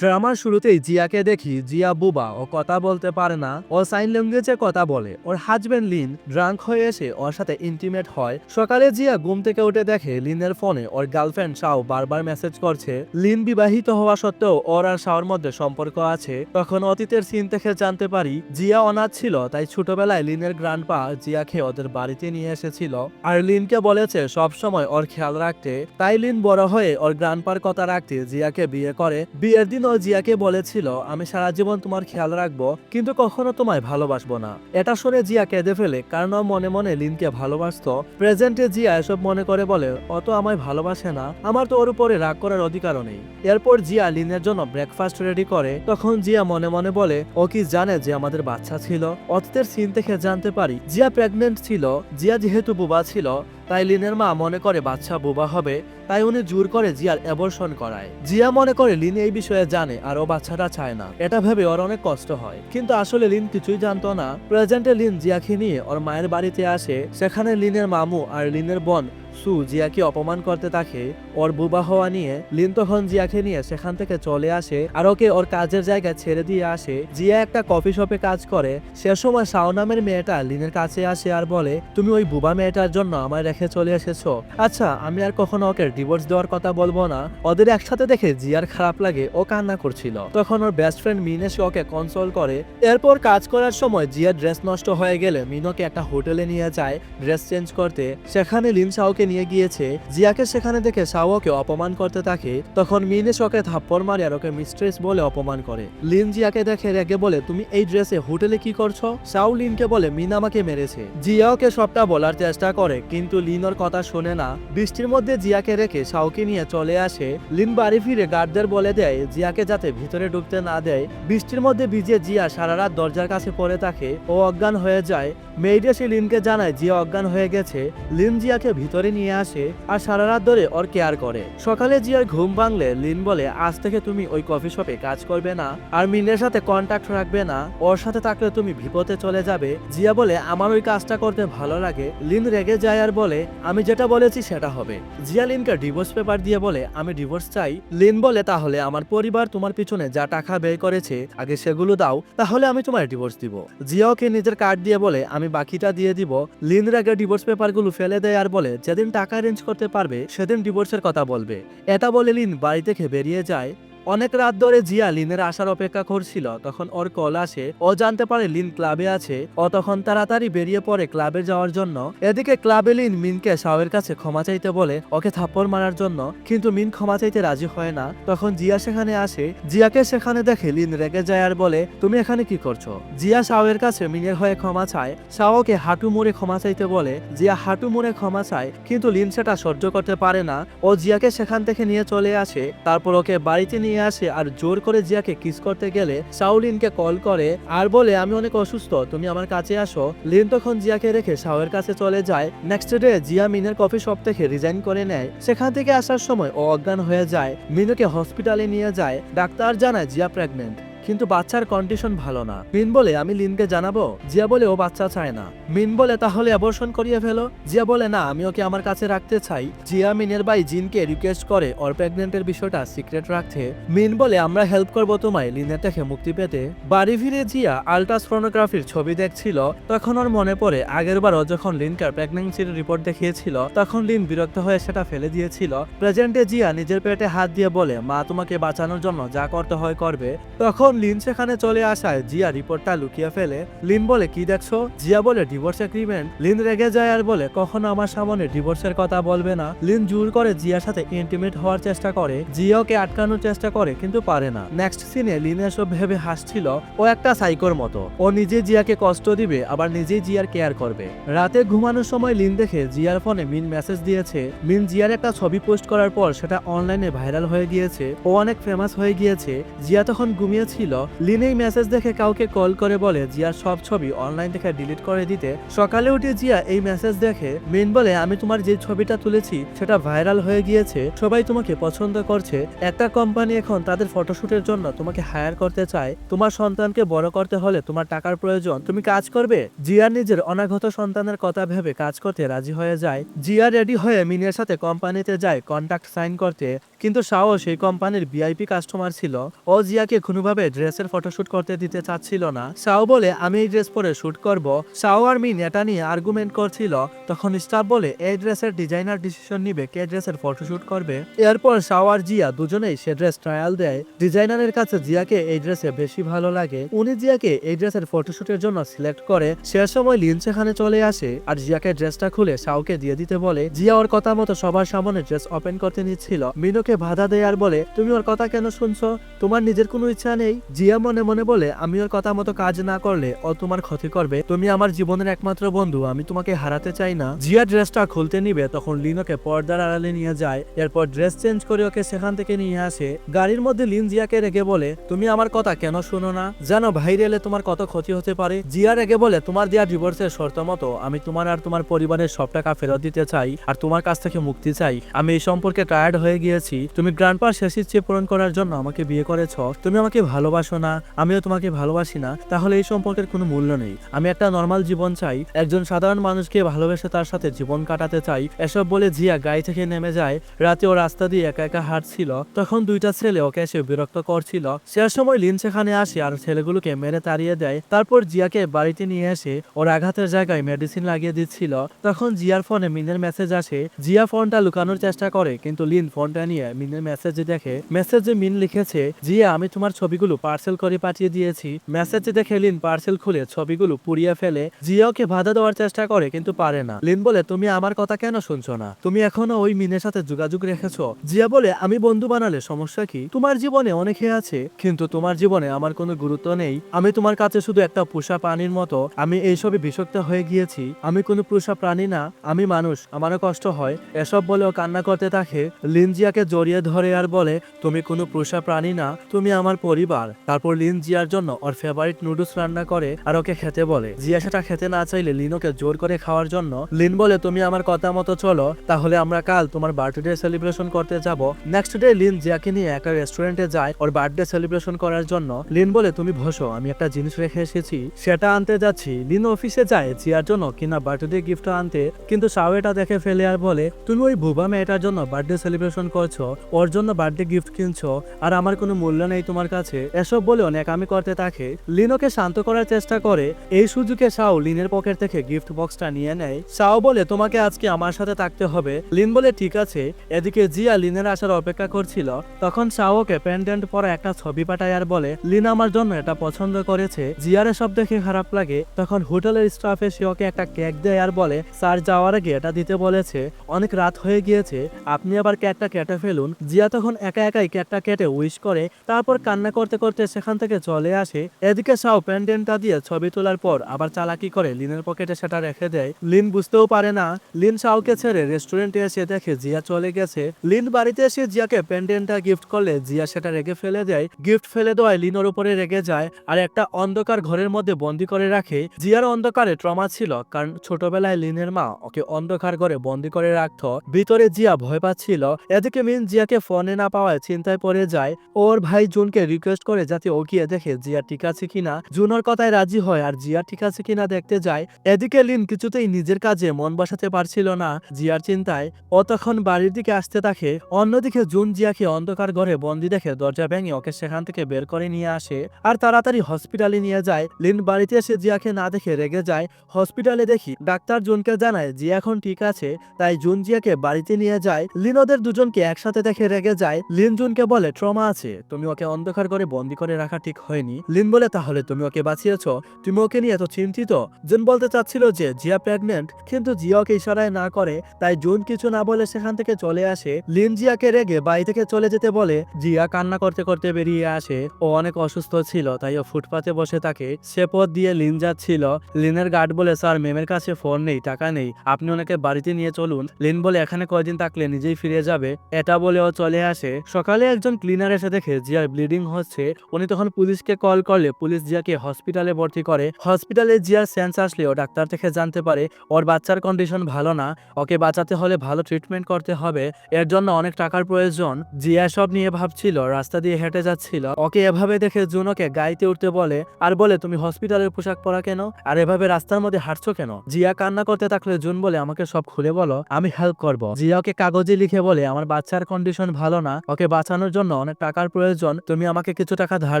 ড্রামার শুরুতেই জিয়াকে দেখি জিয়া বুবা ও কথা বলতে পারে না, ও সাইন ল্যাঙ্গুয়েজে কথা বলে। ওর হাজবেন্ড লিন ড্রাঙ্ক হয়ে এসে ওর সাথে ইন্টিমেট হয়। সকালে জিয়া ঘুম থেকে উঠে দেখে লিনের ফোনে ওর গার্লফ্রেন্ড শাও বারবার মেসেজ করছে। লিন বিবাহিত হওয়া সত্ত্বেও ওর আর শাওর মধ্যে সম্পর্ক আছে। তখন অতীতের সিন থেকে জানতে পারি জিয়া অনাথ ছিল, তাই ছোটবেলায় লিনের গ্র্যান্ডপা জিয়াকে ওদের বাড়িতে নিয়ে এসেছিল আর লিনকে বলেছে সব সময় ওর খেয়াল রাখতে। তাই লিন বড় হয়ে ওর গ্র্যান্ডপার কথা রাখতে জিয়াকে বিয়ে করে। বিয়ের দিন ও জিয়াকে বলেছিল, আমি সারা জীবন তোমার খেয়াল রাখবো, কিন্তু কখনো তোমায় ভালোবাসবো না। এটা শুনে জিয়া কেঁদে ফেলে, কারণ ও মনে মনে লিনকে ভালোবাসতো। প্রেজেন্টে জিয়া এসব মনে করে বলে, ও তো আমায় ভালোবাসে না, আমার তো ওর উপরে রাগ করার অধিকারও নেই। এরপর জিয়া লিনের জন্য ব্রেকফাস্ট রেডি করে। তখন জিয়া মনে মনে বলে, ও কি জানে যে আমাদের বাচ্চা ছিল? অতীতের সিন থেকে জানতে পারি জিয়া প্রেগনেন্ট ছিল। জিয়া যেহেতু বুবা ছিল, তাই লিনের মা মনে করে বাচ্চা বুবা হবে, তাই উনি জোর করে জিয়ার অ্যাবর্শন করায়। জিয়া মনে করে লিন এই বিষয়ে জানে আর ও বাচ্চাটা চায় না। এটা ভেবে ওর অনেক কষ্ট হয়, কিন্তু আসলে লিন কিছুই জানতো না। প্রেজেন্টে লিন জিয়াকে নিয়ে ওর মায়ের বাড়িতে আসে। সেখানে লিনের মামু আর লিনের বোন সু জিয়াকে অপমান করতে থাকে ওর বুবা হওয়া নিয়ে। লিন তখন জিয়াকে নিয়ে সেখান থেকে চলে আসে আর ওকে ওর কাজের জায়গায় ছেড়ে দিয়ে আসে। জিয়া একটা কফি শপে কাজ করে। সে সময় শাও নামের মেয়েটা লিনের কাছে আসে আর বলে, তুমি ওই বুবা মেয়েটার জন্য আমায় রেখে চলে এসেছো। আচ্ছা, আমি আর কখনো ওকে ডিভোর্স দেওয়ার কথা বলবো না। ওদের একসাথে দেখে জিয়ার খারাপ লাগে, ও কান্না করছিল। তখন ওর বেস্ট ফ্রেন্ড মিন এসে ওকে কনসোল করে। এরপর কাজ করার সময় জিয়ার ড্রেস নষ্ট হয়ে গেলে মিনকে একটা হোটেলে নিয়ে যায় ড্রেস চেঞ্জ করতে। সেখানে লিন শাওকে নিয়ে গিয়েছে। জিয়াকে সেখানে দেখে শাও ওকে অপমান করতে থাকে। তখন মিন এসে ওকে থাপ্পড় মারে আর ওকে মিস্ট্রেস বলে অপমান করে। লিন জিয়াকে দেখে রেগে বলে, তুমি এই ড্রেসে হোটেলে কি করছো? শাও লিনকে বলে, মিন আমাকে মেরেছে। জিয়া ওকে সবটা বলার চেষ্টা করে, কিন্তু লিন ওর কথা শোনে না। বৃষ্টির মধ্যে জিয়াকে রেখে শাওকে নিয়ে চলে আসে। লিন বাড়ি ফিরে গার্ডদের বলে দেয় জিয়াকে যাতে ভিতরে ঢুকতে না দেয়। বৃষ্টির মধ্যে ভিজে জিয়া সারা রাত দরজার কাছে পড়ে থাকে। ও অজ্ঞান হয়ে যায়। মেয়েড এসে লিনকে জানায় জিয়া অজ্ঞান হয়ে গেছে। লিন জিয়াকে ভিতরে নিয়ে আসে আর সারা রাত ধরে ওর কেয়ার করে। সকালে জিয়ার ঘুম ভাঙলে লিন বলে, আজ থেকে তুমি ওই কফি শপে কাজ করবে না আর মিনের সাথে কন্ট্যাক্ট রাখবে না। ওর সাথে থাকলে তুমি বিপদে চলে যাবে। জিয়া বলে, আমার ওই কাজটা করতে ভালো লাগে। লিন রেগে যায় আর বলে, আমি যেটা বলেছি সেটা হবে। জিয়া লিনকে ডিভোর্স পেপার দিয়ে বলে, আমি ডিভোর্স চাই। লিন বলে, তাহলে আমার পরিবার তোমার পিছনে যা টাকা ব্যয় করেছে আগে সেগুলো দাও, তাহলে আমি তোমার ডিভোর্স দিব। জিয়া ওকে নিজের কার্ড দিয়ে বলে, আমি বাকিটা দিয়ে দিব। লিন রেগে ডিভোর্স পেপারগুলো ফেলে দেয় আর বলে, যেদিন টাকা অ্যারেঞ্জ করতে পারবে সেদিন ডিভোর্সের কথা বলবে। এটা বলে লিন বাড়ি থেকে বেরিয়ে যায়। অনেক রাত ধরে জিয়া লিনের আসার অপেক্ষা করছিল। তখন ওর কল আসে। ও জানতে পারে লিন ক্লাবে আছে। ও তখন তাড়াতাড়ি বেরিয়ে পড়ে ক্লাবে যাওয়ার জন্য। এদিকে ক্লাবে লিন মিনকে শাওয়ের কাছে ক্ষমা চাইতে বলে ওকে থাপ্পড় মারার জন্য, কিন্তু মিন ক্ষমা চাইতে রাজি হয় না। তখন জিয়া সেখানে আসে। জিয়াকে সেখানে দেখে লিন রেগে যায় আর বলে, তুমি এখানে কি করছো? জিয়া শাওয়ের কাছে মিনের হয়ে ক্ষমা চায়। শাওকে হাঁটু মুড়ে ক্ষমা চাইতে বলে। জিয়া হাঁটু মুড়ে ক্ষমা চায়, কিন্তু লিন সেটা সহ্য করতে পারে না। ও জিয়াকে সেখান থেকে নিয়ে চলে আসে। তারপর ওকে বাড়িতে নিয়ে আসে আর জোর করে জিয়াকে কিস করতে গেলে শাও লিনকে কল করে আর বলে, আমি অনেক অসুস্থ, তুমি আমার কাছে আসো। লিন তখন জিয়াকে রেখে শাওয়ের কাছে চলে যায়। নেক্সট ডে জিয়া মিনের কফি শপ থেকে রিজাইন করে নেয়। সেখান থেকে আসার সময় ও অজ্ঞান হয়ে যায়। মিনুকে হসপিটালে নিয়ে যায়। ডাক্তার জানায় জিয়া প্রেগনেন্ট, কিন্তু বাচ্চার কন্ডিশন ভালো না। মিন বলে, আমি লিনকে জানাবো। জিয়া বলে, ও বাচ্চা চায় না। মিন বলে, তাহলে অ্যাবর্শন করিয়ে ফেলো। জিয়া বলে, না, আমি ওকে আমার কাছে রাখতে চাই। জিয়া মিনের ভাই জিনকে রিকোয়েস্ট করে ওর প্রেগনেন্টের বিষয়টা সিক্রেট রাখতে। মিন বলে, আমরা হেল্প করবো তোমায় লিনের থেকে মুক্তি পেতে। বাড়ি ফিরে জিয়া আল্ট্রাসনোগ্রাফির ছবি দেখছিল। তখন ওর মনে পড়ে আগের বার ও যখন লিনকার প্রেগনেন্সির রিপোর্ট দেখিয়েছিল, তখন লিন বিরক্ত হয়ে সেটা ফেলে দিয়েছিল। প্রেজেন্টে জিয়া নিজের পেটে হাত দিয়ে বলে, মা তোমাকে বাঁচানোর জন্য যা করতে হয় করবে। তখন লিন সেখানে চলে আসায় জিয়া রিপোর্টটা লুকিয়ে ফেলে। লিন বলে, কি দেখছো? জিয়া বলে, ডিভোর্স এগ্রিমেন্ট। লিন রেগে যায় আর বলে, কখনো আমার সামনে ডিভোর্সের কথা বলবে না। লিন জোর করে জিয়ার সাথে ইন্টিমেট হওয়ার চেষ্টা করে। জিয়া ওকে আটকানোর চেষ্টা করে, কিন্তু পারে না। নেক্সট সিনে লিন এসব ভেবে হাসছিল। ও একটা সাইকোর মতো। ও নিজে জিয়াকে কষ্ট দিবে, আবার নিজেই জিয়ার কেয়ার করবে। রাতে ঘুমানোর সময় লিন দেখে জিয়ার ফোনে মিন মেসেজ দিয়েছে। মিন জিয়ার একটা ছবি পোস্ট করার পর সেটা অনলাইনে ভাইরাল হয়ে গিয়েছে। ও অনেক ফেমাস হয়ে গিয়েছে। জিয়া তখন ঘুমিয়েছিল। ছিল। লিন এই মেসেজ দেখে কাউকে কল করে বলে জিয়ার সব ছবি অনলাইন থেকে ডিলিট করে দিতে। সকালে উঠে জিয়া এই মেসেজ দেখে। মিন বলে আমি তোমার যে ছবিটা তুলেছি সেটা ভাইরাল হয়ে গিয়েছে, সবাই তোমাকে পছন্দ করছে। একটা কোম্পানি এখন তাদের ফটোশুটের জন্য তোমাকে হায়ার করতে চায়। তোমার সন্তানকে বড় করতে হলে তোমার টাকার প্রয়োজন, তুমি কাজ করবে। জিয়া নিজের অনাগত সন্তানের কথা ভেবে কাজ করতে রাজি হয়ে যায়। জিয়া রেডি হয়ে মিনের সাথে কোম্পানিতে যায় কন্ট্রাক্ট সাইন করতে, কিন্তু শাও সেই কোম্পানির ভিআইপি কাস্টমার ছিল। ও জিয়াকে কোনোভাবে ড্রেসের ফটোশুট করতে দিতে চাচ্ছিল না। শাও বলে আমি এই ড্রেস পরে শুট করব। শাও আর মিন এটা নিয়ে আর্গুমেন্ট করছিল। তখন স্টাফ বলে এই ড্রেসের ডিজাইনার ডিসিশন নিবে কে ড্রেসের ফটোশুট করবে। এরপর শাও আর জিয়া দুজনেই সে ড্রেস ট্রায়াল দেয়। ডিজাইনারের কাছে জিয়াকে এই ড্রেসে বেশি ভালো লাগে। উনি জিয়াকে এই ড্রেসের ফটোশুটের জন্য সিলেক্ট করে। সে সময় লিন সেখানে চলে আসে আর জিয়াকে ড্রেসটা খুলে শাওকে দিয়ে দিতে বলে। জিয়া ওর কথা মতো সবার সামনে ড্রেস ওপেন করতে নিচ্ছিল। মিনোকে বাধা দেয় আর বলে তুমি ওর কথা কেন শুনছো, তোমার নিজের কোনো ইচ্ছা নেই। জিয়া মনে মনে বলে আমি ওর কথা মতো কাজ না করলে ও তোমার ক্ষতি করবে, তুমি আমার জীবনের একমাত্র বন্ধু, আমি তোমাকে হারাতে চাই না। জিয়া ড্রেসটা খুলতে নিবে, তখন লিন ওকে পর্দার আড়ালে নিয়ে যায়। এরপর ড্রেস চেঞ্জ করে ওকে সেখান থেকে নিয়ে আসে। গাড়ির মধ্যে লিন জিয়াকে রেগে বলে তুমি আমার কথা কেন শুনো না, জানো ভাইরালে তোমার কত ক্ষতি হতে পারে। জিয়া রেগে বলে তোমার দেয়া ডিভোর্সের শর্ত মতো আমি তোমার আর তোমার পরিবারের সব টাকা ফেরত দিতে চাই আর তোমার কাছ থেকে মুক্তি চাই। আমি এই সম্পর্কে টায়ার্ড হয়ে গিয়েছি। তুমি গ্র্যান্ডপার শেষ ইচ্ছে পূরণ করার জন্য আমাকে বিয়ে করেছ, তুমি আমাকে ভালোবাসো না, আমিও তোমাকে ভালোবাসি না, তাহলে এই সম্পর্কের কোনো মূল্য নেই। আমি একটা নর্মাল জীবন চাই, একজন সাধারণ মানুষকে ভালোবেসে তার সাথে জীবন কাটাতে চাই। এসব বলে জিয়া গাড়ি থেকে নেমে যায়। রাতে ও রাস্তা দিয়ে একা একা হাঁটছিল, তখন দুইটা ছেলে ওকে এসে বিরক্ত করছিল। সে সময় লিন সেখানে আসে আর ছেলেগুলোকে মেরে তাড়িয়ে দেয়। তারপর জিয়াকে বাড়িতে নিয়ে এসে ওর আঘাতের জায়গায় মেডিসিন লাগিয়ে দিচ্ছিল। তখন জিয়ার ফোনে মিনের মেসেজ আসে। জিয়া ফোনটা লুকানোর চেষ্টা করে, কিন্তু লিন ফোনটা নিয়ে মিনের মেসেজ দেখে। মেসেজে মিন লিখেছে জিয়া আমি তোমার ছবিগুলো পার্সেল করে পাঠিয়ে দিয়েছি। মেসেজ দেখে লিন পার্সেল খুলে ছবিগুলো পুড়িয়ে ফেলে। জিয়া ওকে বাধা দেওয়ার চেষ্টা করে কিন্তু পারে না। লিন বলে তুমি আমার কথা কেন শুনছো না, তুমি এখনো ওই মিনের সাথে যোগাযোগ রেখেছো। জিয়া বলে আমি বন্ধু বানালে সমস্যা কি, তোমার জীবনে অনেকে আছে কিন্তু তোমার জীবনে আমার কোনো গুরুত্ব নেই। আমি তোমার কাছে শুধু একটা পোষা প্রাণীর মতো, আমি এইসবে বিষাক্ত হয়ে গিয়েছি। আমি কোনো পোষা প্রাণী না, আমি মানুষ, আমারও কষ্ট হয়। এসব বলে ও কান্না করতে থাকে। লিন জিয়াকে জড়িয়ে ধরে আর বলে তুমি কোনো পোষা প্রাণী না, তুমি আমার পরিবার। তারপর লিন জিয়ার জন্য ওর ফেভারিট নুডলস রান্না করে আর ওকে খেতে বলে। জিয়া সেটা খেতে না চাইলে লিন ওকে জোর করে খাওয়ার জন্য। লিন বলে তুমি আমার কথা মতো চলো, তাহলে আমরা কাল তোমার বার্থডে সেলিব্রেশন করতে যাব। নেক্সট ডে লিন জিয়াকে নিয়ে একটা রেস্টুরেন্টে যায় ওর বার্থডে সেলিব্রেশন করার জন্য। লিন বলে তুমি বসো, আমি একটা জিনিস রেখে এসেছি, সেটা আনতে যাচ্ছি। লিন অফিসে যায় জিয়ার জন্য কিনা বার্থডে গিফট আনতে, কিন্তু শাও এটা দেখে ফেলে আর বলে তুমি ওই বুবা মেয়েটার জন্য বার্থডে সেলিব্রেশন করছো, ওর জন্য বার্থডে গিফট কিনছো আর আমার কোনো মূল্য নেই তোমার কাছে। এসব বলে অনেক আমি করতে থাকে। লিন ওকে শান্ত করার চেষ্টা করে। এই সুযোগে শাও লিনের পকেট থেকে গিফট বক্সটা নিয়ে নেয়। শাও বলে তোমাকে আজকে আমার সাথে থাকতে হবে। লিন বলে ঠিক আছে। এদিকে জিয়া লিনের আসার অপেক্ষা করছিল। তখন শাও ওকে পেন্ডেন্ট পরা একটা ছবি পাঠায় আর বলে লিন আমার জন্য এটা পছন্দ করেছে। জিয়ার সব দেখে খারাপ লাগে। তখন হোটেলের স্টাফ এসে ওকে একটা কেক দেয় আর বলে স্যার যাওয়ার আগে এটা দিতে বলেছে, অনেক রাত হয়ে গিয়েছে, আপনি আবার কেকটা কেটে ফেলুন। জিয়া তখন একা একাই কেকটা কেটে উইশ করে, তারপর কান্না করতে করতে সেখান থেকে চলে আসে। এদিকে শাও পেন্ডেন্টটা দিয়ে ছবি তোলার পর আবার চালাকি করে লিনের পকেটে সেটা রেখে দেয়। লিন বুঝতেও পারে না। লিন শাওকে ছেড়ে রেস্টুরেন্টে এসে দেখে জিয়া চলে গেছে। লিন বাড়িতে এসে জিয়াকে পেন্ডেন্টটা গিফট করলে জিয়া সেটা রেখে ফেলে দেয়। গিফট ফেলে দেওয়ায় লিন ওর উপরে রেগে যায় আর একটা অন্ধকার ঘরের মধ্যে বন্দি করে রাখে। জিয়ার অন্ধকারে ট্রমা ছিল, কারণ ছোটবেলায় লিনের মা ওকে অন্ধকার ঘরে বন্দি করে রাখতো। ভিতরে জিয়া ভয় পাচ্ছিল। এদিকে মিন জিয়াকে ফোনে না পাওয়ায় চিন্তায় পড়ে যায়। ওর ভাই জুনকে রিকোয়েস্ট করে যাতে ও গিয়ে দেখে জিয়া ঠিক আছে কিনা। জুন ওর কথায় রাজি হয় আর জিয়া ঠিক আছে কিনা দেখতে যায়। এদিকে লিন কিছুতেই নিজের কাজে মন বসাতে পারছিল না জিয়ার চিন্তায়। ও তখন বাড়ির দিকে আসতে থাকে। অন্যদিকে জুন জিয়াকে অন্ধকার ঘরে বন্দি দেখে দরজা ভেঙে ওকে সেখান থেকে বের করে নিয়ে আসে আর তাড়াতাড়ি হসপিটালে নিয়ে যায়। লিন বাড়িতে এসে জিয়াকে না দেখে রেগে যায়। হসপিটালে দেখি ডাক্তার জুনকে জানায় জিয়া এখন ঠিক আছে, তাই জুন জিয়াকে বাড়িতে নিয়ে যায়। লিন ওদের দুজনকে একসাথে দেখে রেগে যায়। লিন জুনকে বলে ট্রমা আছে, তুমি ওকে অন্ধকার ঘরে বন্দি করে রাখা ঠিক হয়নি। লিন বলে তাহলে তুমি ওকে বাঁচিয়েছো, তুমি ওকে নিয়ে এত চিন্তিত। জুন বলতে চাচ্ছিল যে জিয়া প্রেগনেন্ট, কিন্তু জিয়া ওকে ইশারায় না করে, তাই জুন কিছু না বলে সেখান থেকে চলে আসে। লিন জিয়াকে রেগে বাড়ি থেকে চলে যেতে বলে। জিয়া কান্না করতে করতে বেরিয়ে আসে। ও অনেক অসুস্থ ছিল, তাই ও ফুটপাতে বসে থাকে। সে পথ দিয়ে লিন যাচ্ছিল। লিনের গার্ড বলে স্যার মেমের কাছে ফোন নেই, টাকা নেই, আপনি ওনাকে বাড়িতে নিয়ে চলুন। লিন বলে এখানে কয়দিন থাকলে নিজেই ফিরে যাবে। এটা বলে ও চলে আসে। সকালে একজন ক্লিনার এসে দেখে জিয়ার ব্লিডিং হচ্ছে। উনি তখন পুলিশকে কল করলে পুলিশ জিয়াকে হসপিটালে ভর্তি করে। হসপিটালে জিয়ার সেন্স আসলেও ডাক্তার থেকে জানতে পারে ওর বাচ্চার কন্ডিশন ভালো না, ওকে বাঁচাতে হলে ভালো ট্রিটমেন্ট করতে হবে, এর জন্য অনেক টাকার প্রয়োজন। জিয়া সব নিয়ে ভাবছিল, রাস্তা দিয়ে হেঁটে যাচ্ছিল। ওকে এভাবে দেখে জুন ওকে গাড়িতে উঠতে বলে আর বলে তুমি হসপিটালের পোশাক পরা কেন আর এভাবে রাস্তার মধ্যে হাঁটছো কেন? জিয়া কান্না করতে থাকলে জুন বলে আমাকে সব খুলে বলো, আমি হেল্প করব। জিয়া ওকে কাগজে লিখে বলে আমার বাচ্চার কন্ডিশন ভালো না, ওকে বাঁচানোর জন্য অনেক টাকার প্রয়োজন, তুমি আমাকে কিছু টাকা ধার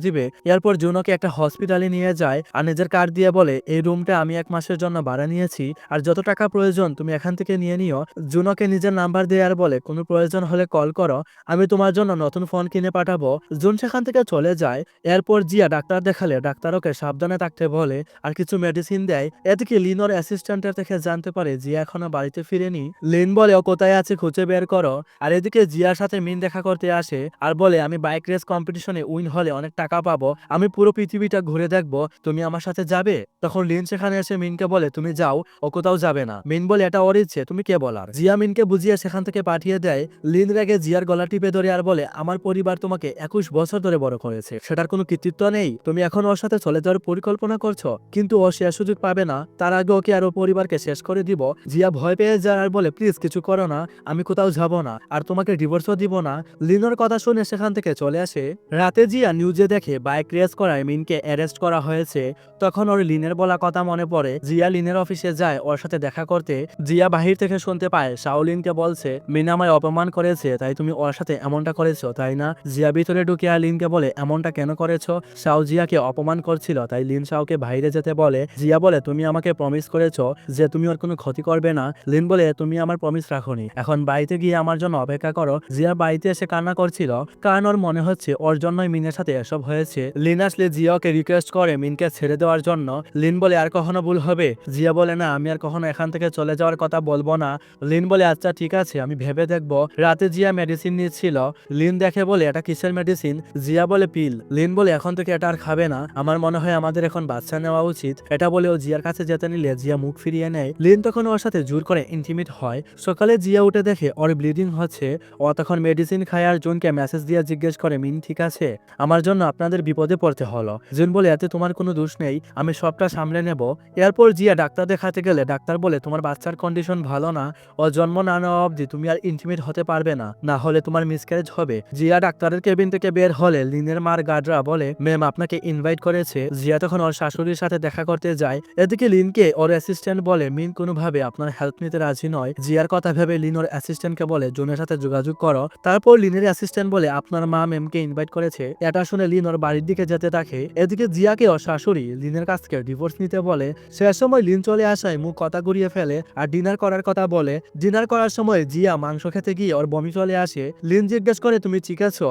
দিবে। এরপর জুন ওকে একটা হসপিটালে নিয়ে যায় আর নিজের কার্ড দিয়ে বলে এই রুমটা আমি 1 মাসের জন্য ভাড়া নিয়েছি আর যত টাকা প্রয়োজন তুমি এখান থেকে নিয়ে নিও। জুন ওকে নিজের নাম্বার দিয়ে আর বলে কোনো প্রয়োজন হলে কল করো, আমি তোমার জন্য নতুন ফোন কিনে পাঠাবো। জুন সেখান থেকে চলে যায়। এরপর জিয়া ডাক্তার দেখালে ডাক্তার ওকে সাবধানে থাকতে বলে আর কিছু মেডিসিন দেয়। এদিকে লিনোর অ্যাসিস্ট্যান্টের থেকে জানতে পারে জিয়া এখনো বাড়িতে ফিরেনি। লিন বলে ও কোথায় আছে খুঁজে বের করো। আর এদিকে জিয়ার সাথে মিন দেখা করতে আসে আর বলে আমি বাইক রেস কম্পিটিশনে উইন হলে অনেক টাকা পাবো, আমি পুরো পৃথিবীটা ঘুরে দেখবো, তুমি আমার সাথে যাবে? তখন লিন সেখানে এসে মিনকে বলে তুমি যাও, ও কোথাও যাবে না। মিন বলে এটা ওর ইচ্ছে, তুমি কে বলার? জিয়া মিনকে বুঝিয়ে সেখান থেকে পাঠিয়ে দেয়। লিন রেগে জিয়ার গলা টিপে ধরে আর বলে আমার পরিবার তোমাকে 21 বছর ধরে বড় করেছে, সেটার কোনো কৃতিত্ব নেই, তুমি এখন ওর সাথে চলে যাওয়ার পরিকল্পনা করছো, কিন্তু ও শেষ সুযোগ পাবে না, তার আগে ওকে আর ওর পরিবারকে শেষ করে দিব। জিয়া ভয় পেয়ে যায় আর বলে প্লিজ কিছু করো না, আমি কোথাও যাব না আর তোমাকে ডিভোর্সও দিব না। লিনোর কথা শুনে সেখান থেকে চলে আসে। রাতে জিয়া নিউজে দেখে বাইক রেস করায় মিনকে অ্যারেস্ট করা হয়েছে। তখন ওর লিনের বলা কথা মনে পড়ে। জিয়া লিনের অফিসে যায় ওর সাথে দেখা করতে। জিয়া বাহির থেকে শুনতে পায় শাওলিনকে বলছে মিন আমায় অপমান করেছে, তাই তুমি ওর সাথে এমনটা করেছো তাই না? জিয়া ভিতরে ঢুকে আর লিনকে বলে এমনটা কেন করেছো? শাও জিয়াকে অপমান করছিল তাই লিন শাওকে বাইরে যেতে বলে। জিয়া বলে তুমি আমাকে প্রমিস করেছো যে তুমি ওর কোনো ক্ষতি করবে না। লিন বলে তুমি আমার প্রমিস রাখোনি, এখন বাড়িতে গিয়ে আমার জন্য অপেক্ষা করো। জিয়া বাড়িতে এসে কান্না করছিল কারণ ওর মনে হচ্ছে ওর জন্যই মিনের সাথে এসব হয়েছে। লিন আসলে জিয়াকে রিকোয়েস্ট করে মিনকে ছেড়ে দেওয়ার জন্য। লিন বলে আর কখনো ভুল হবে? জিয়া বলে না, আমি আর কখনো এখান থেকে চলে যাওয়ার কথা বলবো না। লিন বলে আচ্ছা ঠিক আছে, আমি ভেবে দেখবো। রাতে জিয়া মেডিসিন নিচ্ছিল। লিন দেখে বলে এটা কিসের মেডিসিন? জিয়া বলে পিল। লিন বলে এখন থেকে এটা আর খাবে না, আমার মনে হয় আমাদের এখন বাচ্চা নেওয়া উচিত। এটা বলে ও জিয়ার কাছে যেতে নিলে জিয়া মুখ ফিরিয়ে নেয়। লিন তখন ওর সাথে জোর করে ইন্টিমেট হয়। সকালে জিয়া উঠে দেখে ওর ব্লিডিং হচ্ছে। ও তখন মেডিসিন খায় আর জুনকে মেসেজ দিয়ে জিজ্ঞেস করে মিন ঠিক আছে? আমার জন্য আপনাদের বিপদে পড়তে হলো। জুন বলে এতে তোমার কোনো দোষ নেই, আমি সবটা সামলে নেব। এরপর জিয়া ডাক্তার দেখাতে গেলে ডাক্তার বলে তোমার বাচ্চার কন্ডিশন ভালো না, ও জন্ম না নেওয়া অবধি তুমি আর ইন্টিমেট হতে পারবে না, না হলে তোমার মিসক্যারেজ হবে। জিয়া ডাক্তারের কেবিন থেকে বের হলে লিনের মার গার্ডরা বলে ম্যাম আপনাকে ইনভাইট করেছে। জিয়া তখন ওর শাশুড়ির সাথে দেখা করতে যায়। এদিকে লিনকে ওর অ্যাসিস্ট্যান্ট বলে মিন কোনোভাবে আপনার হেল্প নিতে রাজি নয়। জিয়ার কথা ভেবে লিন ওর অ্যাসিস্ট্যান্টকে বলে জুনের সাথে যোগাযোগ করো। তারপর লিনের অ্যাসিস্ট্যান্ট বলে আপনার মা ম্যামকে ইনভাইট করেছে। এটা শুনে লিন ওর বাড়ির দিকে যেতে থাকে। এদিকে জিয়াকে ওর শাশুড়ি লিনের কাছ থেকে ডিভোর্স নিতে বলে। শেষ সময় লিন চলে আসায় মুখ কথা ঘুরিয়ে ফেলে আর ডিনার করার কথা বলে। ডিনার করার সময় জিয়া মাংস খেতে গিয়ে ওর বমি চলে আসে। লিন জিজ্ঞেস করে তুমি ঠিক আছো?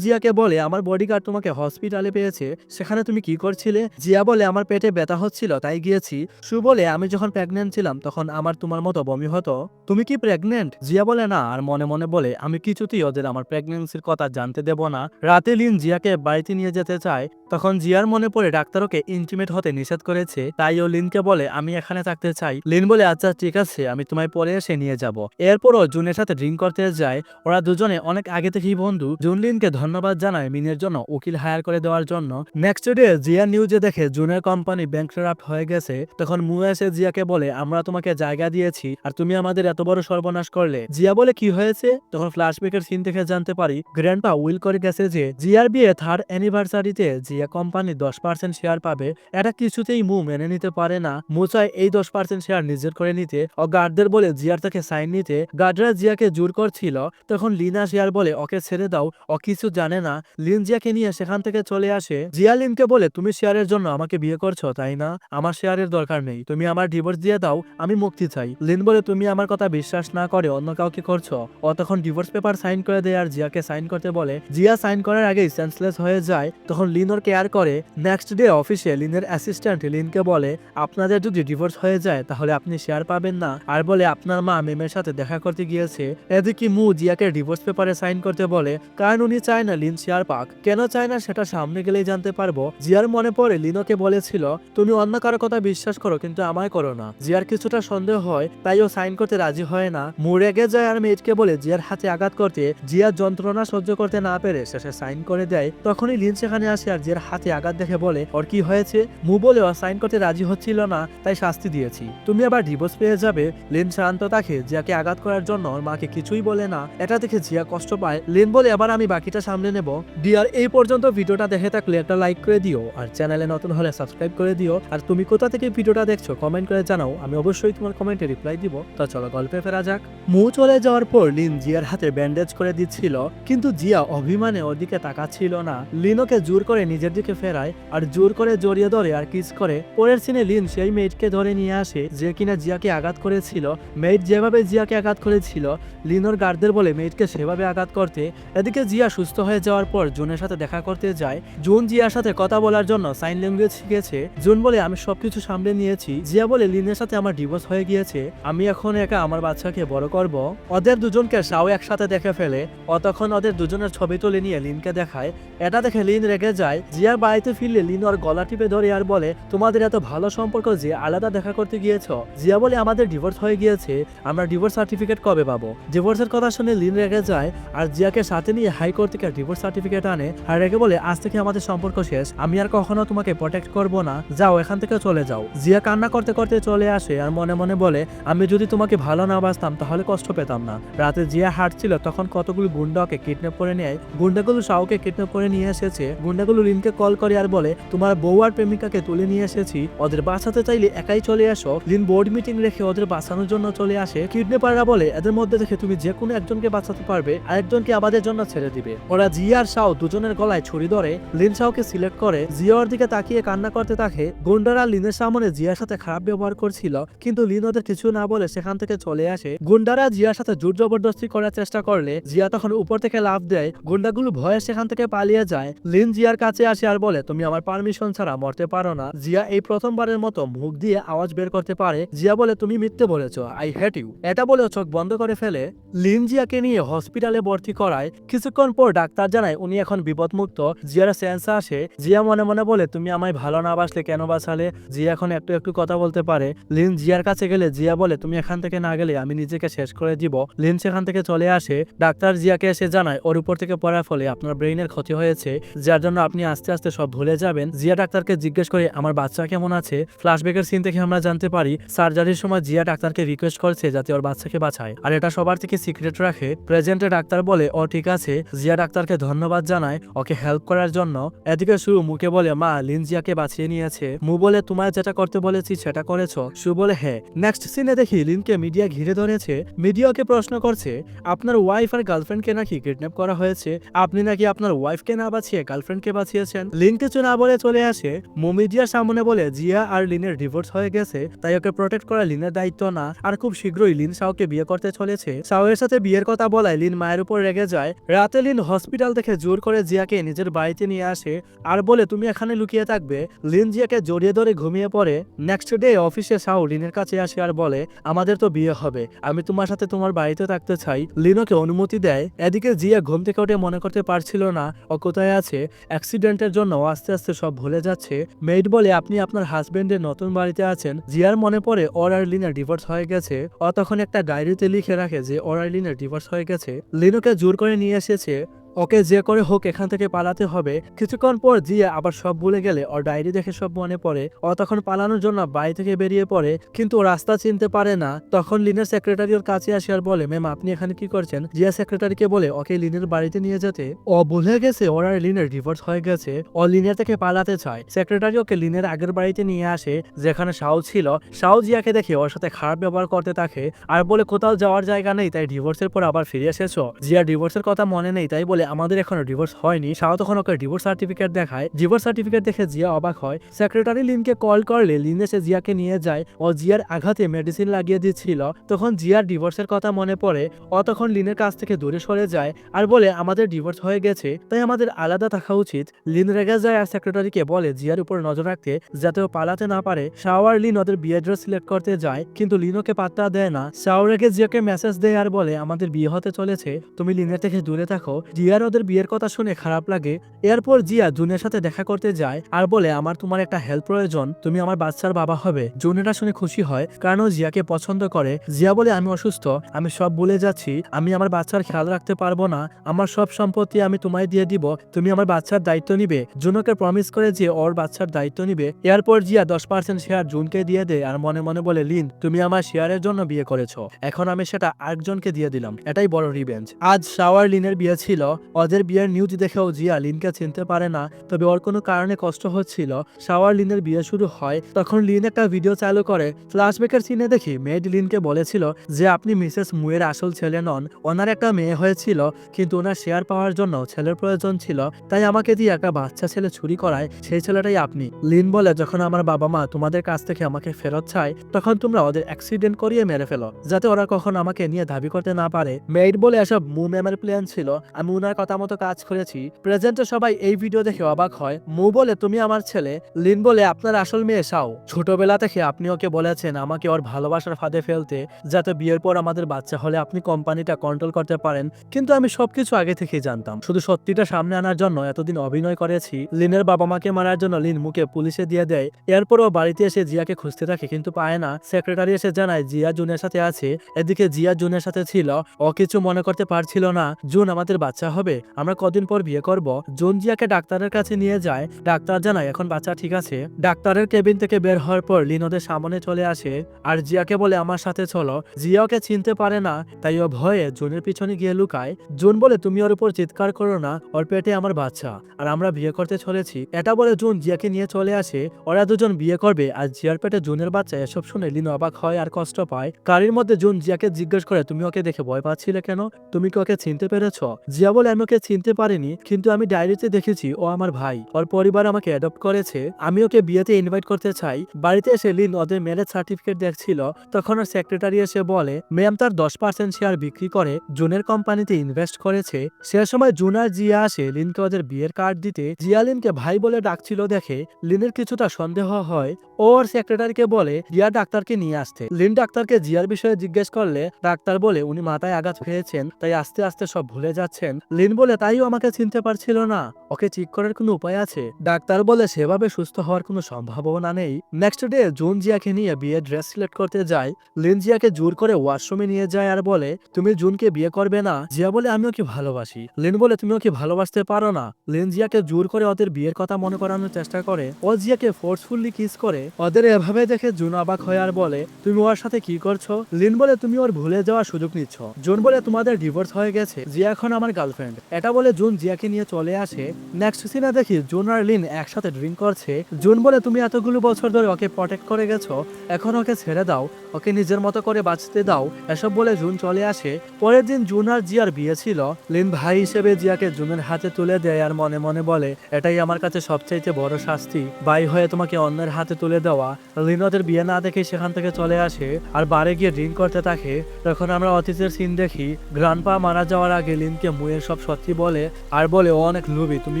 জিয়াকে বলে আমার বডিগার্ড তোমাকে হসপিটালে পেয়েছে, সেখানে তুমি কি করছিলে? জিয়া বলে আমার পেটে ব্যথা হচ্ছিল তাই গিয়েছি। সু বলে আমি যখন প্রেগনেন্ট ছিলাম তখন আমার তোমার মতো বমি হতো। তুমি কি প্রেগনেন্ট? জিয়া বলে না আর মনে মনে বলে আমি কিছুতেই ওদের আমার প্রেগনেন্সির কথা জানতে দেব না। রাতে লিন জিয়াকে বাড়িতে নিয়ে যেতে চায়। তখন জিয়ার মনে পড়ে ডাক্তারকে ইন্টিমেট হতে নিষেধ করেছে, তাই ও লিনকে বলে আমি এখানে থাকতে চাই। লিন বলে আচ্ছা ঠিক আছে, আমি তোমায় পরে এসে নিয়ে যাব। এরপরও জুনের সাথে ড্রিঙ্ক করতে যায়। ওরা দুজনে অনেক আগে থেকেই বন্ধু। জুন লিনকে ধন্যবাদ জানায় মিনের জন্য উকিল হায়ার করে দেওয়ার জন্য। নেক্সট ডে জিয়া নিউজে দেখে জুনের কোম্পানি ব্যাংকরাপ্ট হয়ে গেছে। তখন মু এসে জিয়াকে বলে আমরা তোমাকে জায়গা দিয়েছি আর তুমি আমাদের এত বড় সর্বনাশ করলে। জিয়া বলে কি হয়েছে? তখন ফ্ল্যাশব্যাকের সিন থেকে জানতে পারি গ্র্যান্ডপা উইল করে গেছে যে জিয়ার বিয়ে 3rd অ্যানিভার্সারিতে জিয়া কোম্পানি 10% শেয়ার পাবে। এটা কিছুতেই মু মেনে নিতে পারে না। মু চায় এই 10% শেয়ার নিজের করে নিতে ও গার্ডদের বলে জিয়ার থেকে সাইন নিতে। গার্ডরা জিয়াকে জোর করছিল। তখন লিনা শেয়ার বলে ওকে ছেড়ে দাও, ও কিছু জানে না। লিন জিয়াকে নিয়ে সেখান থেকে চলে আসে। জিয়া লিনকে বলে তুমি শেয়ারের জন্য আমাকে বিয়ে করছো তাই না? আমার শেয়ারের দরকার নেই, তুমি আমার ডিভোর্স দিয়ে দাও, আমি মুক্তি চাই। লিন বলে তুমি আমার কথা বিশ্বাস না করে অন্য কাউকে করছো। ও তখন ডিভোর্স পেপার সাইন করে দেয় আর জিয়াকে সাইন করতে বলে। জিয়া সাইন করার আগেই সেন্সলেস হয়ে যায়। তখন লিন ওর কেয়ার করে। নেক্সট ডে অফিসে লিনের অ্যাসিস্ট্যান্ট লিনকে বলে আপনাদের যদি ডিভোর্স হয়ে যায় তাহলে আপনি শেয়ার পাবেন না, আর বলে আপনার মা মেমের সাথে দেখা করতে গিয়েছে। এদিকে মু জিয়াকে ডিভোর্স পেপারে সাইন করতে বলে, কারণ উনি চায় না লিন শেয়ার পাক। কেন চায় না সেটা সামনে গেলেই জানতে পারবো। জিয়ার মনে পড়ে লিনোকে বলেছিল তুমি অন্য কারো কথা বিশ্বাস করো কিন্তু আমায় করো না। জিয়ার কিছুটা সন্দেহ হয়, তাই ও সাইন করতে রাজি হয় না। মু রেগে যায় আর মেয়েটকে বলে জিয়ার হাতে আঘাত করতে। জিয়ার যন্ত্রণা সহ্য করতে না পেরে শেষে সাইন করে দেয়। তখনই লিন সেখানে আসে আর জিয়ার হাতে আঘাত দেখে বলে ওর কি হয়েছে। মু বলে ও সাইন করতে রাজি হচ্ছিল না, তাই শাস্তি দিয়েছি, তুমি আবার ডিভোর্স পেয়ে যাবে। লিন শান্ত থাকে, জিয়াকে আঘাত করার জন্য ওর মাকে কিছুই বলে না। এটা দেখে জিয়া কষ্ট পায়। লিন বলে এবার আমি বাকিটা সামলে নেব। ডিয়ার এই পর্যন্ত ভিডিওটা দেখে থাকলে একটা লাইক করে দিও, আর চ্যানেলে নতুন হলে সাবস্ক্রাইব করে দিও। আর তুমি কোথা থেকে ভিডিওটা দেখছো কমেন্ট করে জানাও, আমি অবশ্যই তোমার কমেন্টে রিপ্লাই দিব। তো চলো গল্পে ফেরা যাক। মু চলে যাওয়ার পর লিন জিয়ার হাতে ব্যান্ডেজ করে দিচ্ছিল, কিন্তু জিয়া অভিমানে ওদিকে তাকাচ্ছিল না। লিন ওকে জোর করে নিজের দিকে ফেরায় আর জোর করে জড়িয়ে ধরে আর কিস করে। পরের সিনে লিন সেই মেয়েটকে ধরে নিয়ে আসে যে কিনা জিয়াকে আঘাত করেছিল। মেয়েট যেভাবে জিয়াকে আঘাত করেছিল লিনোর গার্ডদের বলে মেয়েটকে সেভাবে আঘাত করতে। এদিকে জিয়া সুস্থ হয়ে যাওয়ার পর জুনের সাথে দেখা করতে যায়। জুন জিয়ার সাথে কথা বলার জন্য সাইন ল্যাঙ্গুয়েজ শিখেছে। জুন বলে আমি সবকিছু সামলে নিয়েছি। জিয়া বলে লিনের সাথে আমার ডিভোর্স হয়ে গিয়েছে, আমি এখন একা আমার বাচ্চাকে বড় করব। ওদের দুজনকে শাও একসাথে দেখে ফেলে। ও তখন ওদের দুজনের ছবি তুলে নিয়ে লিনকে দেখায়। এটা দেখে লিন রেগে যায়। জিয়ার বাড়িতে ফিরলে লিন ওর গলা টিপে ধরে আর বলে তোমাদের এত ভালো সম্পর্ক যে আলাদা দেখা করতে গিয়েছ। জিয়া বলে আমাদের ডিভোর্স হয়ে গিয়েছে, আমরা ডিভোর্স সার্টিফিকেট কবে পাবো। ডিভোর্সের কথা শুনে লিন রেগে যায় আর জিয়াকে সাথে নিয়ে হাইকোর্ট থেকে ডিভোর্স সার্টিফিকেট আনে। আর রেগে বলে আজ থেকে আমাদের সম্পর্ক শেষ, আমি আর কখনো তোমাকে প্রোটেক্ট করব না, যাও এখান থেকে চলে যাও। জিয়া কান্না করতে করতে চলে আসে আর মনে মনে বলে আমি যদি তোমাকে ভালো না বাসতাম তাহলে কষ্ট পেতাম না। রাতে জিয়া হাঁটছিল তখন কতগুলো গুন্ডাকে কিডন্যাপ করে নেয়। গুন্ডাগুলো শাওকে কিডন্যাপ করে নিয়ে এসেছে। গুন্ডাগুলো লিনকে কল করে আর বলে তোমার বউ আর প্রেমিকাকে তুলে নিয়ে এসেছি, ওদের বাঁচাতে চাইলে একাই চলে আসো। লিন বোর্ড মিটিং রেখে ওদের বাঁচানোর জন্য চলে আসে। কিডন্যাপাররা বলে এদের মধ্যে থেকে তুমি যে কোনো একজনকে বাঁচাতে পারবে, আরেকজনকে আমাদের জন্য ছেড়ে দিবে। ওরা জিয়া আর শাও দুজনের গলায় ছুরি ধরে। লিন শাওকে সিলেক্ট করে। জিয়া ওর দিকে তাকিয়ে কান্না করতে থাকে। গুন্ডারা লিনের সামনে জিয়ার সাথে খারাপ ব্যবহার করছিল, কিন্তু লিন ওদের কিছু না বলে সেখান থেকে চলে আসে। গুন্ডারা জিয়ার সাথে জোর জবরদস্তি করার চেষ্টা করলে জিয়া তখন উপর থেকে লাফ দেয়। গুন্ডাগুলো ভয়ে সেখান থেকে পালিয়ে যায়। লিন জিয়ার কাছে আসে আর বলে তুমি আমার পারমিশন ছাড়া মরতে পারো না। জিয়া এই প্রথমবারের মতো মুখ দিয়ে আওয়াজ বের করতে পারে। জিয়া বলে তুমি মিথ্যে বলেছো, আই হেট ইউ। এটা বলে চোখ বন্ধ করে ফেলে। লিন জিয়াকে নিয়ে হসপিটালে ভর্তি করায়। কিছুক্ষণ পর ডাক্তার জানায় উনি এখন বিপদমুক্ত। জিয়ার সেন্স আসে। জিয়া মনে মনে বলে তুমি আমায় ভালো না বাসলে কেন বাঁচালে। জিয়া এখন একটু একটু কথা বলতে পারে। লিন জিয়ার কাছে গেলে জিয়া বলে তুমি এখান থেকে না গেলে আমি নিজেকে শেষ করে দিব। লিন সেখান থেকে চলে আসে। ডাক্তার জিয়াকে এসে জানায় ওর উপর থেকে পড়ার ফলে আপনার ব্রেইনের ক্ষতি হয়েছে, যার জন্য আপনি আস্তে আস্তে সব ভুলে যাবেন। জিয়া ডাক্তারকে জিজ্ঞেস করে আমার বাচ্চা কেমন আছে। ফ্ল্যাশব্যাকের সিন থেকে আমরা জানতে পারি সার্জারির সময় জিয়া ডাক্তারকে রিকোয়েস্ট করছে যাতে ওর বাচ্চাকে বাঁচায়, আর এটা সবার থেকে সিক্রেট রাখে। প্রেজেন্টে ডাক্তার বলে ও ঠিক আছে। জিয়া ডাক্তারকে ধন্যবাদ জানায় ওকে হেল্প করার জন্য। এদিকে সু মুকে বলে মা লিন জিয়াকে বাঁচিয়ে নিয়েছে। মু বলে তোমায় যেটা করতে বলেছি সেটা করেছো। সু বলে হ্যাঁ। নেক্সট সিনে দেখি লিনকে মিডিয়া ঘিরে ধরেছে। মিডিয়াকে প্রশ্ন করছে আপনার ওয়াইফ আর গার্লফ্রেন্ডকে নাকি কিডন্যাপ করা হয়েছে, আপনি নাকি আপনার ওয়াইফকে না বাঁচিয়ে গার্লফ্রেন্ডকে বাঁচিয়েছেন। লিন কিছু না বলে চলে আসে। মু মিডিয়ার সামনে বলে জিয়া আর লিনের ডিভোর্স হয়ে গেছে, তাই ওকে প্রোটেক্ট করা লিনের দায়িত্ব না, আর খুব শীঘ্রই লিন শাওকে বিয়ে করতে চলেছে। শাওয়ের সাথে বিয়ের কথা বলায় লিন মায়ের উপর রেগে যায়। রাতে লিন হসপিটাল থেকে জোর করে জিয়াকে নিজের বাড়িতে নিয়ে আসে আর বলে তুমি এখানে লুকিয়ে থাকবে। লিন জিয়াকে জড়িয়ে ধরে ঘুমিয়ে পড়ে। নেক্সট ডে অফিসে শাও লিনের কাছে আসে আর বলে আমাদের তো বিয়ে হবে, আমি তোমার সাথে তোমার বাড়িতে থাকতে চাই। লিনোকে অনুমতি দেয়। এদিকে জিয়া ঘুম থেকে উঠে মনে করতে পারছিল না ও কোথায় আছে। অ্যাক্সিডেন্টের জন্য আস্তে আস্তে সব ভুলে যাচ্ছে। মেইড বলে আপনি আপনার হাজবেন্ডের নতুন বাড়িতে আছেন। জিয়ার মনে পড়ে ওর আর লিনের ডিভোর্স হয়ে গেছে। ও তখন একটা ডায়েরিতে লিখে রাখে যে ওর আর লিনের ডিভোর্স হয়ে গেছে। লিনোকে জোর করে নিয়ে এসেছে। ওকে যে করে হোক এখান থেকে পালাতে হবে। কিছুক্ষণ পর জিয়া আবার সব ভুলে গেলে ওর ডায়েরি দেখে সব মনে পড়ে। ও তখন পালানোর জন্য বাড়ি থেকে বেরিয়ে পড়ে, কিন্তু রাস্তা চিনতে পারে না। তখন লিনের সেক্রেটারি ওর কাছে আসে আর বলে ম্যাম আপনি এখানে কি করছেন। জিয়া সেক্রেটারিকে বলে ওকে লিনের বাড়িতে নিয়ে যেতে। ও ভুলে গেছে ওর আর লিনের ডিভোর্স হয়ে গেছে। ও লিনের থেকে পালাতে চায়। সেক্রেটারি ওকে লিনের আগের বাড়িতে নিয়ে আসে যেখানে শাও ছিল। শাও জিয়াকে দেখে ওর সাথে খারাপ ব্যবহার করতে থাকে আর বলে কোথাও যাওয়ার জায়গা নেই, তাই ডিভোর্সের পর আবার ফিরে এসেছো। জিয়া ডিভোর্সের কথা মনে নেই, তাই বলে আমাদের এখনো ডিভোর্স হয়নি। শাও তখন ওকে ডিভোর্স সার্টিফিকেট দেখায়। ডিভোর্স সার্টিফিকেট দেখে জিয়া অবাক হয়। সেক্রেটারি লিনকে কল করলে লিন এসে জিয়াকে নিয়ে যায়। ও জিয়ার আঘাতে মেডিসিন লাগিয়ে দিচ্ছিল। তখন জিয়ার ডিভোর্সের কথা মনে পড়ে। ও তখন লিনের কাছ থেকে দূরে সরে যায় আর বলে আমাদের ডিভোর্স হয়ে গেছে, তাই আমাদের আলাদা থাকা উচিত। লিন রেগে যায় আর সেক্রেটারিকে বলে জিয়ার উপর নজর রাখতে, যাতে ও পালাতে না পারে। শাও আর লিন ওদের বিয়ে ড্রেস সিলেক্ট করতে যায়, কিন্তু লিন ওকে পাত্তা দেয় না। শাও রেগে জিয়াকে মেসেজ দেয় আর বলে আমাদের বিয়ে হতে চলেছে, তুমি লিনের থেকে দূরে থাকো। জিয়ার ওদের বিয়ের কথা শুনে খারাপ লাগে। এরপর জিয়া জুনের সাথে দেখা করতে যায় আর বলে আমার তোমার একটা হেল্প প্রয়োজন, তুমি আমার বাচ্চার বাবা হবে। জুন এটা শুনে খুশি হয়, কারণ ও জিয়াকে পছন্দ করে। জিয়া বলে আমি অসুস্থ, আমি সব ভুলে যাচ্ছি, আমি আমার বাচ্চার খেয়াল রাখতে পারবো না, আমার সব সম্পত্তি আমি তোমায় দিয়ে দিব, তুমি আমার বাচ্চার দায়িত্ব নিবে। জুনকে প্রমিস করে যে ওর বাচ্চার দায়িত্ব নিবে। এরপর জিয়া 10% শেয়ার জুনকে দিয়ে দেয় আর মনে মনে বলে লিন তুমি আমার শেয়ারের জন্য বিয়ে করেছো, এখন আমি সেটা আরেকজনকে দিয়ে দিলাম, এটাই বড় রিভেঞ্জ। আজ শাওয়ার লিনের বিয়ে ছিল। ওদের বিয়ের নিউজ দেখেও জিয়া লিনকে চিনতে পারে না, তবে ওর কোনো কারণে কষ্ট হচ্ছিল। শাওয়ার লিনের বিয়ে শুরু হয়, তখন লিন একটা ভিডিও চালু করে। ফ্ল্যাশব্যাকের সিনে দেখি মেড লিনকে বলেছিল যে আপনি মিসেস মুয়ের আসল ছেলে নন, ওনার একটা মেয়ে হয়েছিল, কিন্তু ওনার শেয়ার পাওয়ার জন্য ছেলের প্রয়োজন ছিল, তাই আমাকে দিয়ে একটা বাচ্চা ছেলে চুরি করায়, সেই ছেলেটাই আপনি। লিন বলে যখন আমার বাবা মা তোমাদের কাছ থেকে আমাকে ফেরত চায়, তখন তোমরা ওদের অ্যাক্সিডেন্ট করিয়ে মেরে ফেলো, যাতে ওরা কখন আমাকে নিয়ে দাবি করতে না পারে। মেড বলে এসব মু ম্যামের প্ল্যান ছিল, আমি উনার কথা মতো কাজ করেছি। প্রেজেন্টে সবাই এই ভিডিও দেখে অবাক হয়। মু বলে তুমি আমার ছেলে। লিন বলে আপনার আসল মেয়ে শাও, ছোটবেলা থেকে আপনি ওকে বলেছেন আমাকে ওর ভালোবাসার ফাঁদে ফেলতে, যাতে বিয়ের পর আমাদের বাচ্চা হলে আপনি কোম্পানিটা কন্ট্রোল করতে পারেন, কিন্তু আমি সবকিছু আগে থেকেই জানতাম, শুধু সত্যিটা সামনে আনার জন্য এতদিন অভিনয় করেছি। লিনের বাবা মাকে মারার জন্য লিন মুখে পুলিশে দিয়ে দেয়। এরপর ও বাড়িতে এসে জিয়াকে খুঁজতে থাকে, কিন্তু পায় না। সেক্রেটারি এসে জানায় জিয়া জুনের সাথে আছে। এদিকে জিয়া জুনের সাথে ছিল, ও কিছু মনে করতে পারছিল না। জুন আমাদের বাচ্চা হবে, আমরা কদিন পর বিয়ে করব। জুন জিয়াকে ডাক্তারের কাছে নিয়ে যায়। ডাক্তার জানায় এখন বাচ্চা ঠিক আছে। ডাক্তারের কেবিন থেকে বের হওয়ার পর লিন ওদের সামনে চলে আসে আর জিয়াকে বলে আমার সাথে চলো। জিয়া ওকে চিনতে পারে না, তাই ও ভয়ে জুনের পিছনে গিয়ে লুকায়। জুন বলে তুমি ওর উপর চিৎকার করো না, ওর পেটে আমার বাচ্চা আর আমরা বিয়ে করতে চলেছি। এটা বলে জুন জিয়াকে নিয়ে চলে আসে। ওরা দুজন বিয়ে করবে আর জিয়ার পেটে জুনের বাচ্চা। এসব শুনে লিন অবাক হয় আর কষ্ট পায়। গাড়ির মধ্যে জুন জিয়াকে জিজ্ঞেস করে তুমি ওকে দেখে ভয় পাচ্ছিলে কেন, তুমি কি ওকে চিনতে পেরেছ? জিয়া বলে আমি ওকে চিনতে পারিনি, কিন্তু আমি ডায়েরিতে দেখেছি ও আমার ভাই, ওর পরিবার আমাকে অ্যাডপ্ট করেছে, আমি ওকে বিয়েতে ইনভাইট করতে চাই। বাড়িতে এসে লিন ওদের ম্যারেজ সার্টিফিকেট দেখছিল, তখন ওর সেক্রেটারি এসে বলে ম্যাম তার 10% শেয়ার বিক্রি করে জুনের কোম্পানিতে ইনভেস্ট করেছে। সে সময় জুন আর জিয়া আসে লিনকে ওদের বিয়ের কার্ড দিতে। জিয়া লিনকে ভাই বলে ডাকছিল দেখে লিনের কিছুটা সন্দেহ হয়। ওর সেক্রেটারিকে বলে জিয়া ডাক্তারকে নিয়ে আসতে। লিন ডাক্তারকে জিয়ার বিষয়ে জিজ্ঞেস করলে ডাক্তার বলে উনি মাথায় আঘাত পেয়েছেন, তাই আস্তে আস্তে সব ভুলে যাচ্ছেন। লিন বলে তাইও আমাকে চিনতে পারছিল না, ওকে ঠিক করার কোনো উপায় আছে? ডাক্তার বলে সেভাবে সুস্থ হওয়ার কোনো সম্ভাবনা নেই। নেক্সট ডে জুন জিয়াকে নিয়ে বিয়ে ড্রেস সিলেক্ট করতে যায়। লিন জিয়াকে জোর করে ওয়াশরুমে নিয়ে যায় আর বলে তুমি জুনকে বিয়ে করবে না? জিয়া বলে আমি ওকে ভালোবাসি। লিন বলে তুমি ওকে ভালোবাসতে পারো না। লিন জিয়াকে জোর করে ওদের বিয়ের কথা মনে করানোর চেষ্টা করে। ও জিয়াকে ফোর্সফুলি কিস করে। ওদের এভাবে দেখে জুন অবাক হয় আর বলে তুমি ওর সাথে কি করছো? লিন বলে তুমি ওর ভুলে যাওয়ার সুযোগ নিচ্ছ। জুন বলে তোমাদের ডিভোর্স হয়ে গেছে, জিয়া এখন আমার গার্লফ্রেন্ড। এটা বলে জুন জিয়াকে নিয়ে চলে আসে। নেক্সট সিনে দেখি জুন আর লিন একসাথে ড্রিঙ্ক করছে। জুন বলে তুমি এতগুলো বছর ধরে ওকে প্রটেক্ট করে গেছো, এখন ওকে ছেড়ে দাও, ওকে নিজের মতো করে বাঁচতে দাও। এসব বলে জুন চলে আসে। পরের দিন জুন আর জিয়ার বিয়ে ছিল। লিন ভাই হিসেবে জিয়াকে জুনের হাতে তুলে দেয় আর মনে মনে বলে এটাই আমার কাছে সবচাইতে বড় শাস্তি, ভাই হয়ে তোমাকে অন্যের হাতে তুলে দেওয়া। লিন ওদের বিয়ে না দেখে সেখান থেকে চলে আসে আর বারে গিয়ে ড্রিঙ্ক করতে থাকে। তখন আমরা অতীতের সিন দেখি গ্রান্ডপা মারা যাওয়ার আগে লিনকে মুয়ের সব সত্যি বলে আর বলে ও অনেক লোভী, তুমি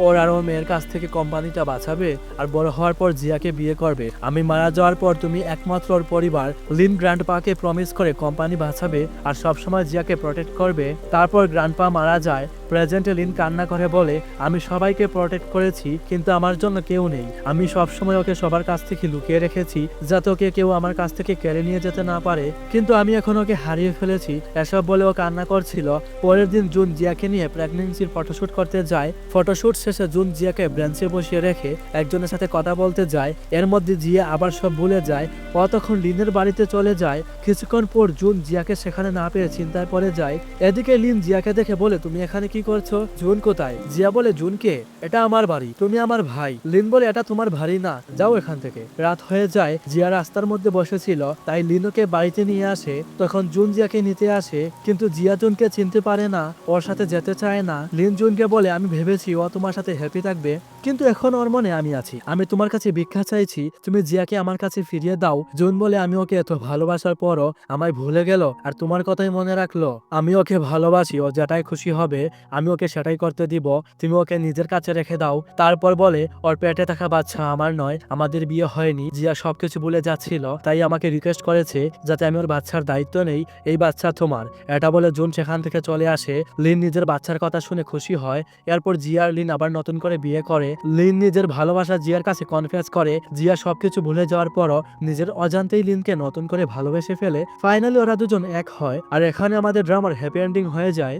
ওর আর ওর মেয়ের কাছ থেকে কোম্পানিটা বাঁচাবে আর বড় হওয়ার পর জিয়াকে বিয়ে করবে, আমি মারা যাওয়ার পর তুমি একমাত্র ওর পরিবার। লিন গ্র্যান্ডপাকে প্রমিস করে কোম্পানি বাঁচাবে আর সবসময় জিয়াকে প্রটেক্ট করবে। তারপর গ্র্যান্ডপা মারা যায়। প্রেজেন্টে লিন কান্না করে বলে আমি সবাইকে প্রটেক্ট করেছি, কিন্তু আমার জন্য কেউ নেই, আমি সবসময় ওকে সবার কাছ থেকে লুকিয়ে রেখেছি যাতে ওকে কেউ আমার কাছ থেকে কেড়ে নিয়ে যেতে না পারে, কিন্তু আমি এখন ওকে হারিয়ে ফেলেছি। এসব বলে ও কান্না করছিল। পরের দিন জুন জিয়াকে নিয়ে প্রেগন্যান্সির ফটোশুট করতে যায়। ফটোশুট শেষে জুন জিয়াকে ব্রেঞ্চে বসিয়ে রেখে একজনের সাথে কথা বলতে যায়। এর মধ্যে জিয়া আবার সব ভুলে যায়। ও তখন লিনের বাড়িতে চলে যায়। কিছুক্ষণ পর জুন জিয়াকে সেখানে না পেয়ে চিন্তায় পড়ে যায়। এদিকে লিন জিয়াকে দেখে বলে তুমি এখানে কি করছো? জুন কোথায়? জিয়া বলে জুনকে, এটা আমার বাড়ি, তুমি আমার ভাই। লিন বলে এটা তোমার বাড়ি না, যাও এখান থেকে। রাত হয়ে যায়। জিয়া রাস্তার মধ্যে বসেছিল, তাই লিনোকে বাড়িতে নিয়ে আসে। তখন জুন জিয়াকে নিতে আসে, কিন্তু জিয়া জুনকে চিনতে পারে না, ওর সাথে যেতে চায় না। লিন জুনকে বলে, আমি ভেবেছি ও তোমার সাথে হ্যাপি থাকবে, কিন্তু এখন ওর মনে আমি আছি। আমি তোমার কাছে ভিক্ষা চাইছি, তুমি জিয়াকে আমার কাছে ফিরিয়ে দাও। জুন বলে, আমি ওকে এত ভালোবাসার পরও আমায় ভুলে গেল আর তোমার কথাই মনে রাখলো। আমি ওকে ভালোবাসি, ও যেটাই খুশি হবে আমি ওকে সেটাই করতে দিব। তুমি ওকে নিজের কাছে রেখে দাও। তারপর বলে, ওর পেটে থাকা বাচ্চা আমার নয়, আমাদের বিয়ে হয়নি। জিয়া সবকিছু ভুলে যাচ্ছিল, তাই আমাকে রিকোয়েস্ট করেছে যাতে আমি ওর বাচ্চার দায়িত্ব নেই। এই বাচ্চা তোমার। এটা বলে জুন সেখান থেকে চলে আসে। লিন নিজের বাচ্চার কথা শুনে খুশি হয়। এরপর জিয়া আর লিন আবার নতুন করে বিয়ে করে। লিন নিজের ভালোবাসা জিয়ার কাছে কনফেস করে। জিয়া সবকিছু ভুলে যাওয়ার পরও নিজের অজান্তেই লিনকে নতুন করে ভালোবেসে ফেলে। ফাইনালি ওরা দুজন এক হয়, আর এখানে আমাদের ড্রামার হ্যাপি এন্ডিং হয়ে যায়।